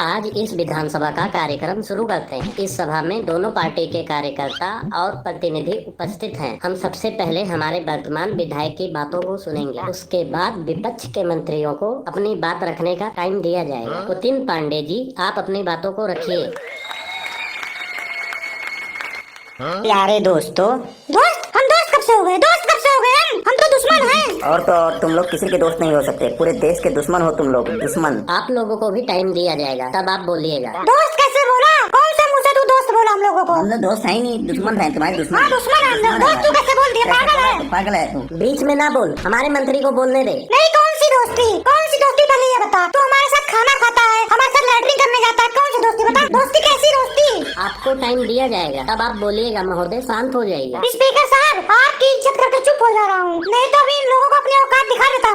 आज इस विधानसभा का कार्यक्रम शुरू करते हैं। इस सभा में दोनों पार्टी के कार्यकर्ता और प्रतिनिधि उपस्थित हैं। हम सबसे पहले हमारे वर्तमान विधायक की बातों को सुनेंगे। उसके बाद विपक्ष के मंत्रियों को अपनी बात रखने का टाइम दिया जाएगा। पुतिन पांडे जी, आप अपनी बातों को रखिए। प्यारे दोस्तों, हम दोस्त कब से हो गए? हम तो दुश्मन हैं। और तुम लोग किसी के दोस्त नहीं हो सकते। पूरे देश के दुश्मन हो तुम लोग, दुश्मन। आप लोगों को भी टाइम दिया जाएगा, तब आप बोलिएगा। दोस्त कैसे बोला? कौन से मुंह से तू दोस्त बोला हम लोगों को? हम लोग दोस्त है ही नहीं, दुश्मन है तुम्हारे दुश्मन। हाँ, दुश्मन है हम लोग। दोस्त तू कैसे बोल दिया? पागल है तू। बीच में ना बोल, हमारे मंत्री को बोलने दे। नहीं, कौन सी दोस्ती पहले ये बता। तू हमारे साथ खाना खाता है, हमारे साथ लैट्रिन करने जाता है, कौन सी दोस्ती बता? दोस्ती कैसी दोस्ती? आपको टाइम दिया जाएगा, तब आप बोलिएगा। महोदय शांत हो जाइए। स्पीकर साहब, आपकी इज्जत करके चुप हो जा रहा हूँ, नहीं तो अभी इन लोगों को अपनी औकात दिखा देता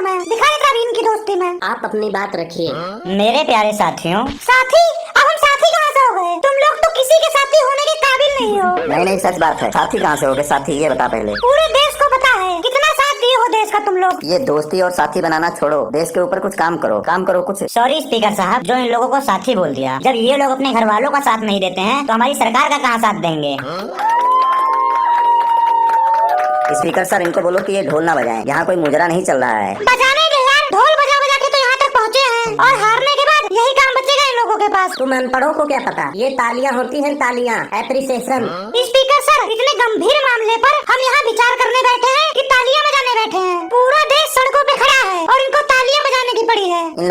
अभी इनकी दोस्ती में। आप अपनी बात रखिए। मेरे प्यारे साथियों, साथी? अब हम साथी कहाँ से हो गए? तुम लोग तो किसी के साथी होने के काबिल नहीं हो। नहीं, सच बात है। साथी कहाँ से हो गए? साथी ये बता पहले। पूरे देश को पता है कितना साथ दिए हो देश का तुम लोग। ये दोस्ती और साथी बनाना छोड़ो, देश के ऊपर कुछ काम करो कुछ। सॉरी स्पीकर साहब, जो इन लोगों को साथी बोल दिया। जब ये लोग अपने घर वालों का साथ नहीं देते हैं तो हमारी सरकार का कहाँ साथ देंगे? स्पीकर सर, इनको बोलो कि ये ढोल ना बजाएं। यहाँ कोई मुजरा नहीं चल रहा है। बजाने दे यार, ढोल बजा बजा के तो यहाँ तक पहुँचे हैं, और हारने के बाद यही काम बचेगा इन लोगों के पास। तुम अनपढ़ों को क्या पता? ये तालियां होती हैं, तालियां, एप्रिसिएशन। स्पीकर सर, इतने गंभीर मामले पर हम यहाँ विचार करने बैठे हैं कि तालियां बजाने बैठे हैं। पूरा देश सड़कों पे खड़ा है और इनको तालियां बजाने की पड़ी है। इन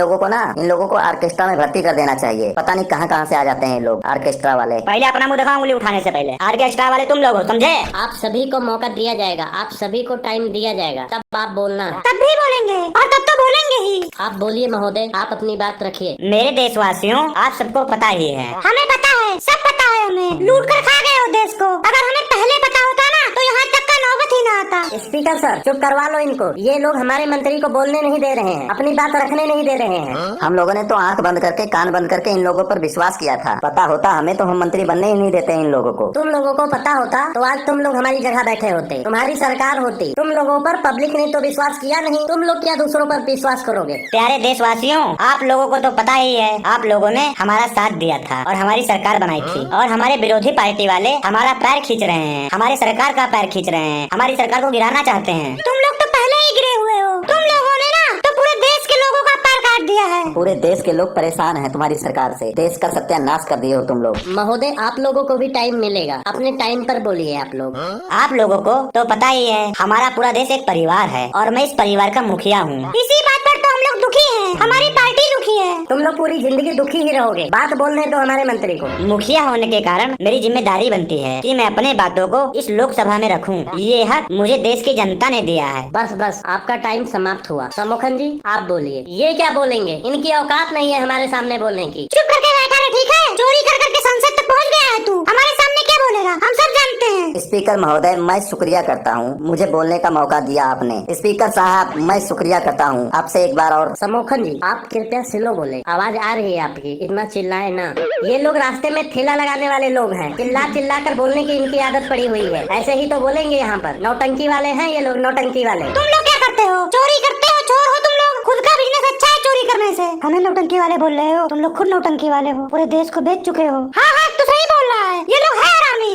लोगों को ऑर्केस्ट्रा में भर्ती कर देना चाहिए। पता नहीं कहाँ से आ जाते हैं ये लोग, ऑर्केस्ट्रा वाले। पहले अपना मुंह दिखाओ, उंगली उठाने से पहले। ऑर्केस्ट्रा वाले तुम लोग हो, समझे? आप सभी को मौका दिया जाएगा, आप सभी को टाइम दिया जाएगा, तब आप बोलना। तब भी बोलेंगे और तब तो बोलेंगे ही। आप बोलिए महोदय, आप अपनी बात रखिए। मेरे देशवासियों, आप सबको पता ही है। हमें पता है, सब पता है। हमें लूट कर खा गए हो देश को। अगर हमें पहले पता होता ना तो यहाँ तक का नौबत ही ना आता। स्पीकर सर, चुप करवा लो इनको। ये लोग हमारे मंत्री को बोलने नहीं दे रहे हैं, अपनी बात रखने नहीं दे रहे हैं। हम लोगों ने तो आंख बंद करके, कान बंद करके इन लोगों पर विश्वास किया था। पता होता हमें तो हम मंत्री बनने ही नहीं देते इन लोगों को। तुम लोगों को पता होता तो आज तुम लोग हमारी जगह बैठे होते, तुम्हारी सरकार होती। तुम लोगों पर पब्लिक ने तो विश्वास किया नहीं, तुम लोग क्या दूसरों पर विश्वास करोगे? प्यारे देशवासियों, आप लोगों को तो पता ही है, आप लोगों ने हमारा साथ दिया था और हमारी सरकार बनाई थी। और हमारे विरोधी पार्टी वाले हमारा पैर खींच रहे हैं, हमारी सरकार का पैर खींच रहे हैं, हमारी सरकार को गिराना चाहते हैं। तुम लोग तो पहले ही गिरे हुए हो। तुम लोगों ने ना तो पूरे देश के लोगों का पैर काट दिया है। पूरे देश के लोग परेशान हैं तुम्हारी सरकार से। देश का सत्यानाश कर दिए हो तुम लोग। महोदय, आप लोगों को भी टाइम मिलेगा, अपने टाइम पर बोलिए आप लोग। आप लोगों को तो पता ही है, हमारा पूरा देश एक परिवार है और मैं इस परिवार का मुखिया हूँ। इसी बात पर तो हम लोग दुखी हैं, हमारी पार्टी दुखी है। तुम लोग पूरी जिंदगी दुखी ही रहोगे। बात बोलने दो हमारे मंत्री को। मुखिया होने के कारण मेरी जिम्मेदारी बनती है कि मैं अपने बातों को इस लोकसभा में रखूं। ये हक मुझे देश की जनता ने दिया है। बस आपका टाइम समाप्त हुआ। समोखन जी, आप बोलिए। ये क्या बोलेंगे? इनकी औकात नहीं है हमारे सामने बोलने की। चुप करके बैठा रहे, ठीक है? चोरी कर करके संसद तक पहुंच गया है तू। हमारे सामने क्या बोलेगा? हम सब जानते हैं। स्पीकर महोदय, मैं शुक्रिया करता हूँ, मुझे बोलने का मौका दिया आपने। स्पीकर साहब, मैं शुक्रिया करता हूँ आपसे एक बार और। समोखन जी, आप कृपया स्लो बोले, आवाज आ रही है आपकी, इतना चिल्लाए ना। ये लोग रास्ते में ठेला लगाने वाले लोग हैं, चिल्ला कर बोलने की इनकी आदत पड़ी हुई है। ऐसे ही तो बोलेंगे यहाँ पर। नौटंकी वाले हैं ये लोग, नौटंकी वाले। तुम लोग क्या करते हो? चोरी करते हो, चोर हो तुम लोग। खुद का बिजनेस अच्छा है चोरी करने से। हमें नौटंकी वाले बोल रहे हो? तुम लोग खुद नौटंकी वाले हो, पूरे देश को बेच चुके हो। हाँ, तू सही बोल रहा है। ये लोग है हरामी,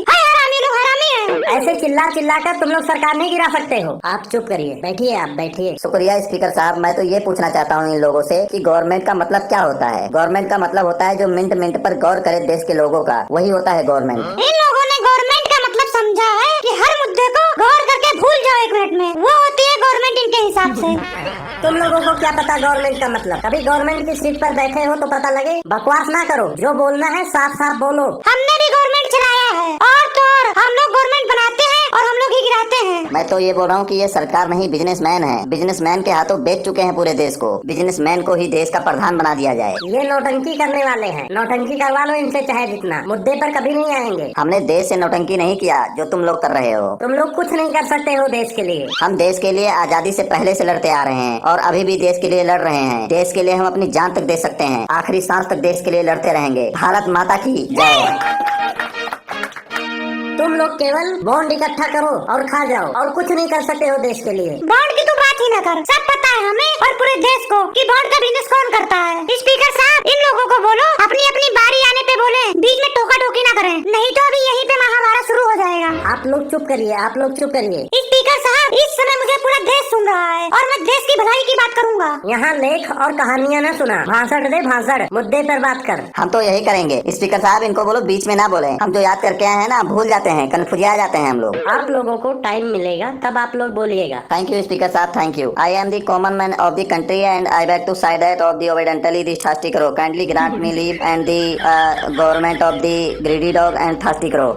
लोग हरामी है। ऐसे चिल्ला कर तुम लोग सरकार नहीं गिरा सकते हो। आप चुप करिए, बैठिए, आप बैठिए। शुक्रिया स्पीकर साहब। मैं तो ये पूछना चाहता हूँ इन लोगों से कि गवर्नमेंट का मतलब क्या होता है? गवर्नमेंट का मतलब होता है जो मिनट मिनट पर गौर करे देश के लोगों का, वही होता है गवर्नमेंट। इन लोगों ने गवर्नमेंट का मतलब समझा है कि हर मुद्दे को गौर करके भूल जाओ 1 मिनट में, वो होती है गवर्नमेंट इनके हिसाब से। तुम लोगों को क्या पता गवर्नमेंट का मतलब? कभी गवर्नमेंट की सीट पर बैठे हो तो पता लगे। बकवास ना करो, जो बोलना है साफ साफ बोलो। हमने भी गवर्नमेंट चलाया है, और तो और हम लोग गवर्नमेंट बनाते हैं और हम लोग ही गिराते हैं। मैं तो ये बोल रहा हूँ कि ये सरकार नहीं, बिजनेसमैन है। बिजनेसमैन के हाथों बेच चुके हैं पूरे देश को। बिजनेसमैन को ही देश का प्रधान बना दिया जाए। ये नौटंकी करने वाले हैं, नौटंकी करवा लो इनसे चाहे जितना, मुद्दे पर कभी नहीं आएंगे। हमने देश से नौटंकी नहीं किया जो तुम लोग कर रहे हो। तुम लोग कुछ नहीं कर सकते हो देश के लिए। हम देश के लिए आजादी से पहले से लड़ते आ रहे हैं और अभी भी देश के लिए लड़ रहे हैं। देश के लिए हम अपनी जान तक दे सकते हैं, आखिरी सांस तक देश के लिए लड़ते रहेंगे। भारत माता की जय। तुम लोग केवल बॉन्ड इकट्ठा करो और खा जाओ, और कुछ नहीं कर सकते हो देश के लिए। बॉन्ड की तो बात ही न कर, सब पता है हमें और पूरे देश को कि बॉन्ड का बिजनेस कौन करता है। स्पीकर साहब, इन लोगों को बोलो अपनी बीच में टोका टोकी ना करें, नहीं तो अभी यहीं पे महाभारत शुरू हो जाएगा। आप लोग चुप करिए, आप लोग चुप करिए। स्पीकर साहब, इस समय मुझे पूरा देश सुन रहा है और मैं देश की भलाई की बात करूंगा। यहाँ लेख और कहानियाँ न सुना, भाषण दे भाषण, मुद्दे पर बात कर। हम तो यही करेंगे। स्पीकर साहब, इनको बोलो बीच में ना बोले। हम जो याद करके आए हैं ना, भूल जाते हैं, कन्फ्यूजिया जाते हैं हम लोग। आप लोगों को टाइम मिलेगा तब आप लोग बोलिएगा। Thank you, Speaker Saab. Thank you. I am the common man of the country, and I beg to say that of the evidently the thirsty crow. Kindly grant me leave and the government of the greedy dog and thirsty crow.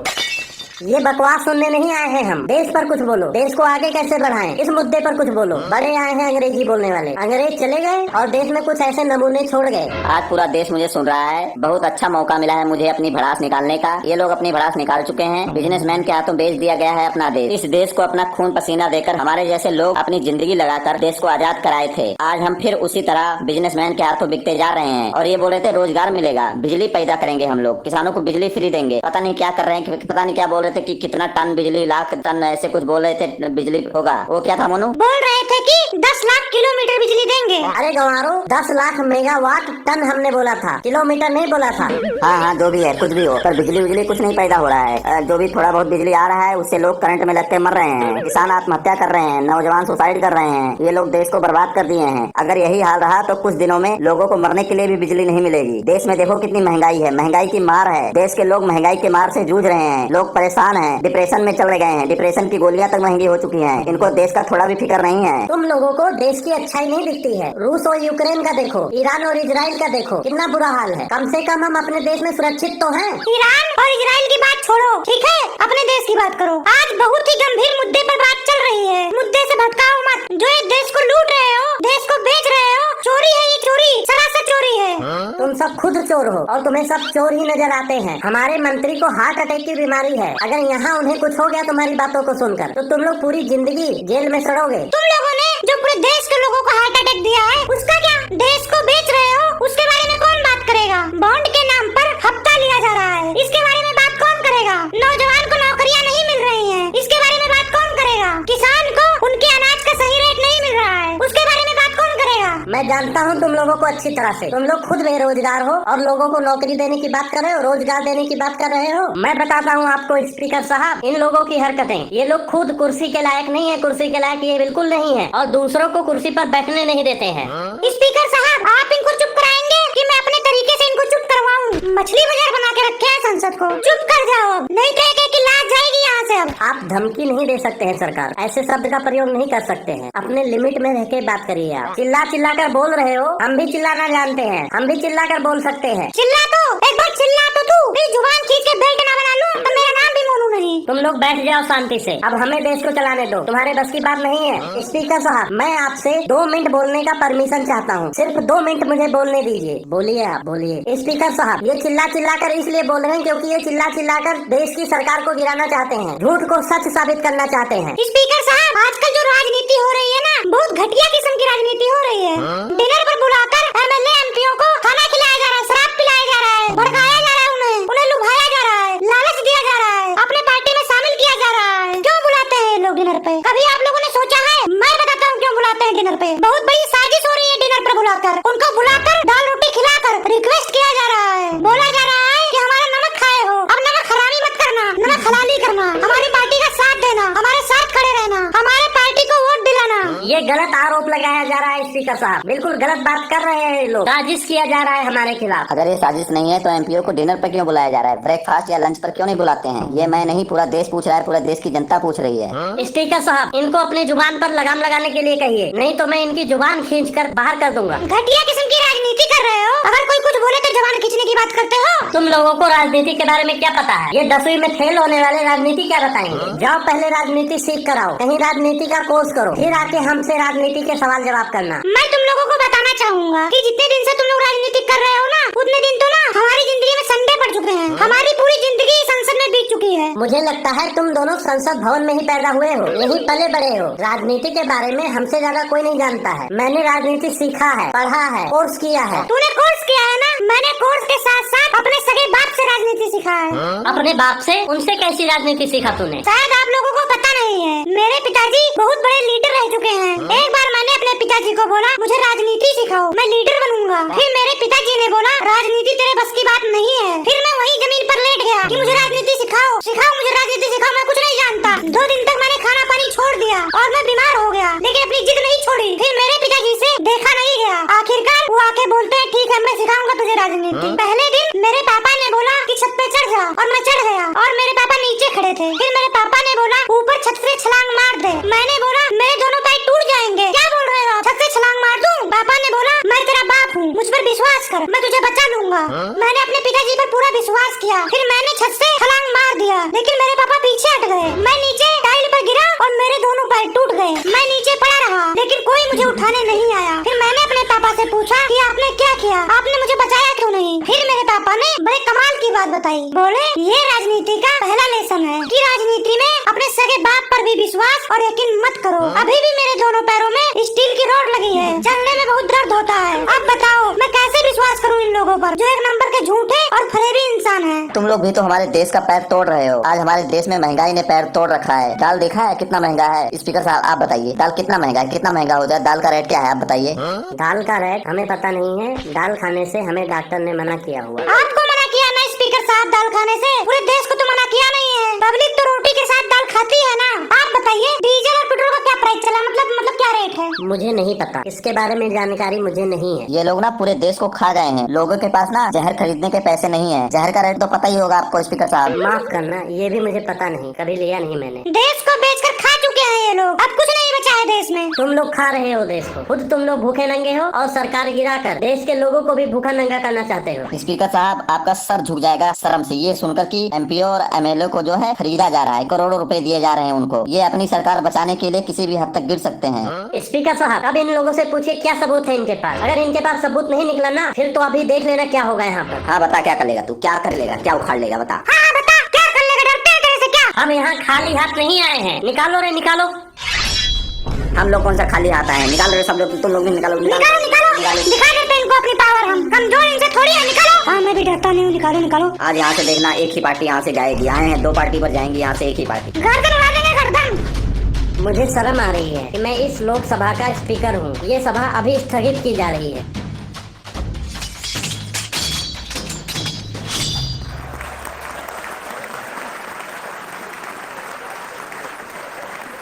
ये बकवास सुनने नहीं आए हैं हम। देश पर कुछ बोलो, देश को आगे कैसे बढ़ाएं, इस मुद्दे पर कुछ बोलो। बड़े आए हैं अंग्रेजी बोलने वाले, अंग्रेज चले गए और देश में कुछ ऐसे नमूने छोड़ गए। आज पूरा देश मुझे सुन रहा है। बहुत अच्छा मौका मिला है मुझे अपनी भड़ास निकालने का। ये लोग अपनी भड़ास निकाल चुके हैं। बिजनेसमैन के हाथों बेच दिया गया है अपना देश। इस देश को अपना खून पसीना देकर हमारे जैसे लोग अपनी जिंदगी लगाकर देश को आजाद कराए थे। आज हम फिर उसी तरह बिजनेसमैन के हाथों बिकते जा रहे हैं। और ये बोल रहे थे रोजगार मिलेगा, बिजली पैदा करेंगे हम लोग, किसानों को बिजली फ्री देंगे। पता नहीं क्या कर रहे हैं, पता नहीं क्या बोल रहे थे कि कितना टन बिजली, लाख टन ऐसे कुछ बोल रहे थे बिजली होगा। वो क्या था मोनू? बोल रहे थे कि 10 लाख किलोमीटर बिजली देंगे। अरे गंवारो, 10 लाख मेगावाट टन हमने बोला था, किलोमीटर नहीं बोला था। हाँ, जो भी है, कुछ भी हो, पर बिजली कुछ नहीं पैदा हो रहा है। जो भी थोड़ा बहुत बिजली आ रहा है उससे लोग करंट में लग के मर रहे हैं, किसान आत्महत्या कर रहे हैं, नौजवान सुसाइड कर रहे हैं। ये लोग देश को बर्बाद कर दिए हैं। अगर यही हाल रहा तो कुछ दिनों में लोगों को मरने के लिए भी बिजली नहीं मिलेगी। देश में देखो कितनी महंगाई है, महंगाई की मार है। देश के लोग महंगाई के मार से जूझ रहे हैं, लोग परेशान हैं, डिप्रेशन में चले गए हैं। डिप्रेशन की गोलियां तक महंगी हो चुकी हैं। इनको देश का थोड़ा भी फिक्र नहीं है। तुम लोगों को देश की अच्छाई नहीं दिखती है। रूस और यूक्रेन का देखो, ईरान और इजराइल का देखो, कितना बुरा हाल है। कम से कम हम अपने देश में सुरक्षित तो हैं। ईरान और इजराइल की बात छोड़ो, ठीक है, अपने देश की बात करो। आज बहुत ही गंभीर मुद्दे पर बात चल रही है। मुद्दे से भटकाओ मत। जो ये देश को लूट रहे हो, देश को बेच रहे हो, चोरी है, ये चोरी, सरासर चोरी है। तुम सब खुद चोर हो और तुम्हें सब चोर ही नजर आते हैं। हमारे मंत्री को हार्ट अटैक की बीमारी है। अगर यहाँ उन्हें कुछ हो गया तुम्हारी बातों को सुनकर तो तुम लोग पूरी जिंदगी जेल में सड़ोगे। तुम लोगों ने जो पूरे देश के लोगों को हार्ट अटैक दिया है, उसका क्या? देश को बेच रहे हो, उसके बारे में कौन बात करेगा? बॉन्ड के नाम पर हफ्ता लिया जा रहा है, इसके बारे में बात कौन करेगा? नौजवान को नौकरियां नहीं मिल रही हैं, इसके बारे में बात कौन करेगा? किसान को उनके अनाज का सही रेट नहीं मिल रहा है, उसके बारे में बात कौन करेगा? मैं जानता हूँ तुम लोगों को अच्छी तरह से। तुम लोग खुद बेरोजगार हो और लोगों को नौकरी देने की बात कर रहे हो, रोजगार देने की बात कर रहे हो। मैं बताता हूँ आपको स्पीकर साहब, इन लोगों की हरकतें, ये लोग खुद कुर्सी के लायक नहीं है। कुर्सी के लायक ये बिल्कुल नहीं है और दूसरों को कुर्सी पर बैठने नहीं देते हैं। स्पीकर साहब, आप इनको चुप कराएंगे कि मैं अपने तरीके से इनको चुप करवाऊं? मछली बाजार बना के रखे हैं संसद को। चुप कर जाओ अब, नहीं तो एक लाश जाएगी यहाँ से। अब आप धमकी नहीं दे सकते हैं सरकार, ऐसे शब्द का प्रयोग नहीं कर सकते हैं। अपने लिमिट में रह के बात करिए। आप चिल्ला चिल्ला कर बोल रहे हो, हम भी चिल्लाना जानते हैं, हम भी चिल्ला कर बोल सकते हैं। चिल्ला तो एक बार चिल्ला तो तू, मेरी जुबान खींच के बेल्ट ना बना लूं तो मेरा नाम भी मोनू नहीं। तुम लोग बैठ जाओ शांति से। अब हमें देश को चलाने दो, तुम्हारे बस की बात नहीं है। स्पीकर साहब, मैं आपसे 2 मिनट बोलने का परमिशन चाहता हूँ। सिर्फ 2 मिनट मुझे बोलने दीजिए। बोलिए, आप बोलिए। स्पीकर साहब, ये चिल्ला चिल्ला कर इसलिए बोल रहे हैं क्योंकि ये चिल्ला चिल्ला कर देश की सरकार को गिराना चाहते हैं, झूठ को सच साबित करना चाहते हैं। स्पीकर साहब, आजकल जो राजनीति हो रही है ना, बहुत घटिया किस्म की राजनीति हो रही है। डिनर पर बुलाकर एमएलए एमपीओ को खाना खिलाया जा रहा है, शराब पिलाया जा रहा है, भड़काया जा रहा है, उन्हें लुभाया जा रहा है, लालच दिया जा रहा है, अपने पार्टी में शामिल किया जा रहा है। क्यों बुलाते हैं लोग डिनर पे? कभी आप लोगों ने सोचा है? मैं बताता हूँ क्यों बुलाते हैं डिनर पे। बहुत बड़ी साजिश हो रही है डिनर पर बुलाकर। उनको बुलाकर दाल रोटी खिलाकर रिक्वेस्ट किया जा रहा है, बोला जा रहा है कि हमारा नमक खाए हो, अब नमक हरामी मत करना, नमक हलाली करना, हमारी पार्टी का साथ देना, हमारे साथ खड़े रहना, हमारे पार्टी को वोट दिलाना। ये गलत आरोप लगाया जा रहा है स्पीकर साहब, बिल्कुल गलत बात कर रहे हैं लोग। साजिश किया जा रहा है हमारे खिलाफ। अगर ये साजिश नहीं है तो एमपीओ को डिनर पर क्यों बुलाया जा रहा है? ब्रेकफास्ट या लंच पर क्यों नहीं बुलाते हैं? ये मैं नहीं, पूरा देश पूछ रहा है, पूरे देश की जनता पूछ रही है। स्पीकर साहब, इनको अपनी जुबान पर लगाम लगाने के लिए कहिए, नहीं तो मैं इनकी जुबान खींच कर बाहर कर दूंगा। घटिया किस्म की राजनीति कर रहे हो। अगर कोई कुछ बोले तो जुबान खींचने की बात करते हो। तुम लोगों को राजनीति के बारे में क्या पता है? ये 10वीं में फेल होने वाले राजनीति क्या बताएंगे? जाओ पहले राजनीति सीख कर आओ, कहीं राजनीति का कोर्स करो, फिर आके हमसे राजनीति के सवाल जवाब करना। मैं तुम लोगों को बताना चाहूंगा कि जितने दिन से तुम लोग राजनीति कर रहे हो ना, उतने दिन तो ना हमारी जिंदगी में संडे पड़ चुके हैं। हमारी पूरी जिंदगी संसद में बीत चुकी है। मुझे लगता है तुम दोनों संसद भवन में ही पैदा हुए हो, यही पले बड़े हो। राजनीति के बारे में हमसे ज्यादा कोई नहीं जानता है। मैंने राजनीति सीखा है, पढ़ा है, कोर्स किया है। तूने कोर्स किया है ना? मैंने कोर्स के साथ साथ अपने सगे बाप से राजनीति सीखा है। अपने बाप से? उनसे कैसी राजनीति सीखा तूने? शायद आप लोगों को पता नहीं है, मेरे पिताजी बहुत बड़े लीडर रह चुके हैं। एक बार मैंने अपने पिताजी को बोला मुझे राजनीति सिखाओ, मैं लीडर बनूंगा। फिर मेरे पिताजी ने बोला राजनीति तेरे बस की बात नहीं है। फिर मैं वही जमीन कि मुझे राजनीति सिखाओ मुझे राजनीति सिखाओ, मैं कुछ नहीं जानता। 2 दिन तक मैंने खाना पानी छोड़ दिया और मैं बीमार हो गया, लेकिन अपनी जिद नहीं छोड़ी। फिर मेरे पिताजी से देखा नहीं गया। आखिरकार वो आके बोलते हैं ठीक है मैं सिखाऊंगा तुझे राजनीति। पहले दिन मेरे पापा ने बोला कि छत पे चढ़ जा और मैं चढ़ गया और मेरे पापा नीचे खड़े थे। फिर मेरे पापा ने बोला ऊपर छत से छलांग मार दे। मैंने बोला मेरे दोनों पैर टूट जाएंगे। क्या बोल रहे हो, छत से छलांग मार दूं? पापा ने बोला मैं तेरा बाप हूँ, मुझ पर विश्वास कर, मैं तुझे बचा लूंगा। मैंने अपने पिताजी पर पूरा विश्वास किया। फिर मैंने छत से छलांग मार दिया, लेकिन मेरे पापा पीछे हट गए। मैं नीचे टाइल पर गिरा और मेरे दोनों पैर टूट गए। मैं नीचे पड़ा रहा, लेकिन कोई मुझे उठाने नहीं आया। फिर मैंने अपने पापा से पूछा कि आपने क्या किया, आपने मुझे बचाया क्यों नहीं? फिर मेरे पापा ने बड़े कमाल की बात बताई। बोले ये राजनीति का पहला लेसन है कि राजनीति में अपने सगे बाप पर भी विश्वास और यकीन मत करो। अभी भी मेरे दोनों पैरों में स्टील की रॉड लगी है, चलने में बहुत दर्द होता है। अब बताओ मैं कैसे विश्वास करूं इन लोगों पर जो एक नंबर के झूठे और फरेबी इंसान हैं। तुम लोग भी तो हमारे देश का पैर तोड़ रहे हो। आज हमारे देश में महंगाई ने पैर तोड़ रखा है। दाल देखा है कितना महंगा है? स्पीकर साहब आप बताइए दाल कितना महंगा है, कितना महंगा हो जाए? दाल का रेट क्या है आप बताइए। दाल का रेट हमें पता नहीं है, दाल खाने से हमें डॉक्टर ने मना किया हुआ। आपको मना किया ना स्पीकर साहब दाल खाने से? पूरे देश को तो मना किया नहीं है। पब्लिक तो रोटी के साथ दाल खाती है ना। आप बताइए डीजल और पेट्रोल का क्या प्राइस चला, मतलब क्या रेट है? मुझे नहीं पता, इसके बारे में जानकारी मुझे नहीं है। ये लोग ना पूरे देश को खा गए हैं। लोगों के पास ना जहर खरीदने के पैसे नहीं है। जहर का रेट तो पता ही होगा आपको स्पीकर साहब। माफ करना, ये भी मुझे पता नहीं, कभी लिया नहीं मैंने। देश को बेचकर खा चुके हैं ये लोग, अब कुछ नहीं बचा है देश में। तुम लोग खा रहे हो देश को, खुद तुम लोग भूखे नंगे हो और सरकार गिराकर देश के लोगों को भी भूखा नंगा करना चाहते हो। स्पीकर साहब आपका सर झुक जाएगा शर्म से ये सुनकर कि एमपी और एमएलए को जो है खरीदा जा रहा है, करोड़ों रुपए दिए जा रहे हैं उनको। ये अपनी सरकार बचाने के लिए किसी भी हद तक गिर सकते हैं। स्पीकर साहब अब इन लोगों से पूछिए क्या सबूत है इनके पास। अगर इनके पास सबूत नहीं निकला ना फिर तो अभी देख लेना क्या होगा यहाँ पर। हाँ बता क्या कर लेगा तू, क्या कर लेगा, क्या उखाड़ लेगा बता। हाँ बता क्या कर लेगा, डरते हैं तेरे से क्या? हम यहाँ खाली हाथ नहीं आए हैं, निकालो रे निकालो। हम लोग कौन सा खाली हाथ आए हैं? निकाल रहे सब लोग, तुम लोग भी निकालो। निकालो दिखा देते हैं इनको अपनी पावर। हम कमजोर इनसे थोड़ी है, निकालो। हाँ मैं भी डरता नहीं हूँ, निकालो। आज यहाँ से देखना एक ही पार्टी यहाँ से जाएगी। आए हैं 2 पार्टी पर जाएंगी, यहाँ से एक ही पार्टी। गर्दन उड़ा देंगे गर्दन। मुझे शर्म आ रही है कि मैं इस लोकसभा का स्पीकर हूँ। ये सभा अभी स्थगित की जा रही है।